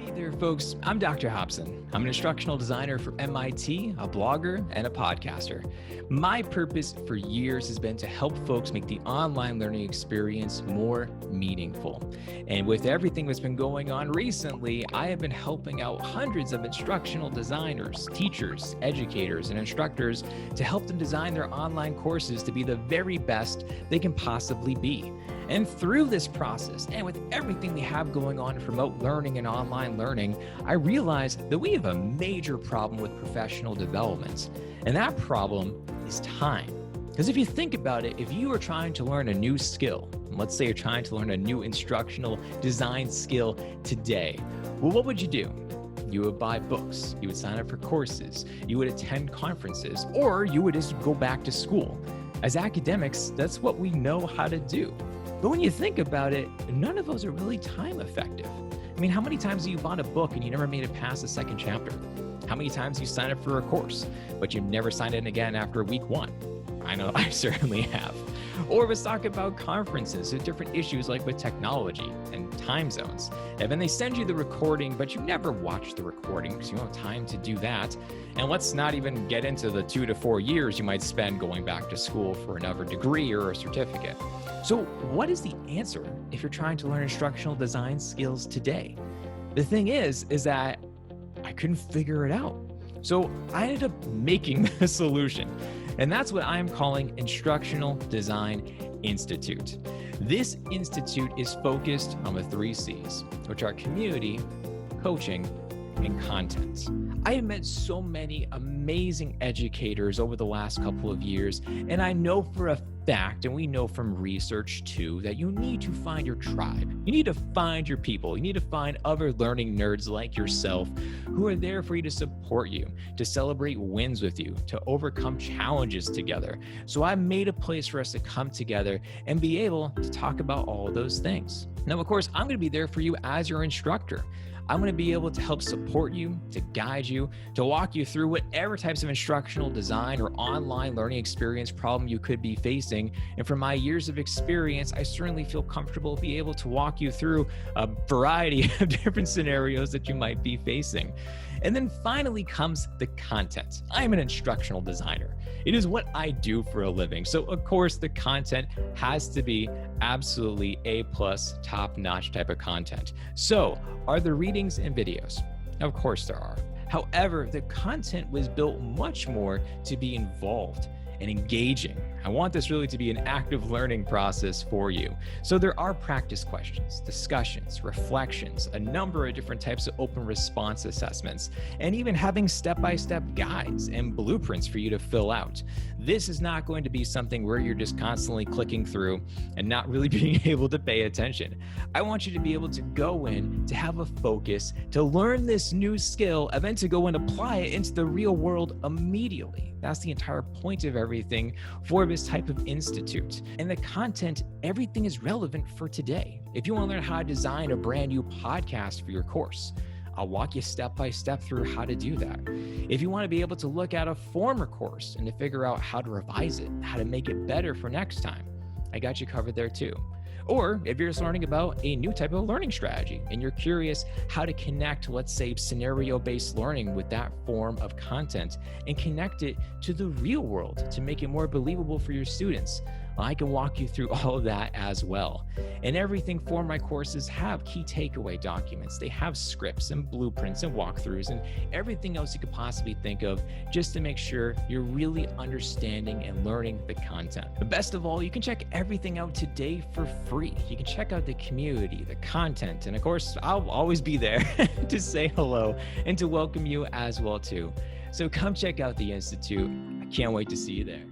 Hey there, folks. I'm Dr. Hobson. I'm an instructional designer for MIT, a blogger, and a podcaster. My purpose for years has been to help folks make the online learning experience more meaningful. And with everything that's been going on recently, I have been helping out hundreds of instructional designers, teachers, educators, and instructors to help them design their online courses to be the very best they can possibly be. And through this process, and with everything we have going on in remote learning and online learning, I realized that we have a major problem with professional development. And that problem is time. Because if you think about it, if you are trying to learn a new skill, let's say you're trying to learn a new instructional design skill today, well, what would you do? You would buy books, you would sign up for courses, you would attend conferences, or you would just go back to school. As academics, that's what we know how to do. But when you think about it, none of those are really time effective. I mean, how many times have you bought a book and you never made it past the second chapter? How many times you signed up for a course, but you never signed in again after week one? I know I certainly have. Or let's talk about conferences and different issues like with technology and time zones. And then they send you the recording, but you never watch the recording because you don't have time to do that. And let's not even get into the 2 to 4 years you might spend going back to school for another degree or a certificate. So what is the answer if you're trying to learn instructional design skills today? The thing is that I couldn't figure it out. So I ended up making the solution. And that's what I'm calling Instructional Design Institute. This institute is focused on the 3 C's, which are community, coaching, and content. I have met so many amazing educators over the last couple of years, and I know for a fact, and we know from research too, that you need to find your tribe. You need to find your people. You need to find other learning nerds like yourself who are there for you to support you, to celebrate wins with you, to overcome challenges together. So I made a place for us to come together and be able to talk about all of those things. Now, of course, I'm going to be there for you as your instructor. I'm going to be able to help support you, to guide you, to walk you through whatever types of instructional design or online learning experience problem you could be facing. And from my years of experience, I certainly feel comfortable to be able to walk you through a variety of different scenarios that you might be facing. And then finally comes the content. I'm an instructional designer. It is what I do for a living. So of course, the content has to be absolutely A+, top-notch type of content. So are there readings and videos? Of course there are. However, the content was built much more to be involved and engaging. I want this really to be an active learning process for you. So there are practice questions, discussions, reflections, a number of different types of open response assessments, and even having step-by-step guides and blueprints for you to fill out. This is not going to be something where you're just constantly clicking through and not really being able to pay attention. I want you to be able to go in, to have a focus, to learn this new skill, and then to go and apply it into the real world immediately. That's the entire point of everything for this type of institute. And the content, everything is relevant for today. If you want to learn how to design a brand new podcast for your course, I'll walk you step by step through how to do that. If you want to be able to look at a former course and to figure out how to revise it, how to make it better for next time, I got you covered there too. Or if you're just learning about a new type of learning strategy and you're curious how to connect, let's say, scenario-based learning with that form of content and connect it to the real world to make it more believable for your students, I can walk you through all of that as well. And everything for my courses have key takeaway documents. They have scripts and blueprints and walkthroughs and everything else you could possibly think of just to make sure you're really understanding and learning the content. But best of all, you can check everything out today for free. You can check out the community, the content, and of course, I'll always be there to say hello and to welcome you as well too. So come check out the Institute. I can't wait to see you there.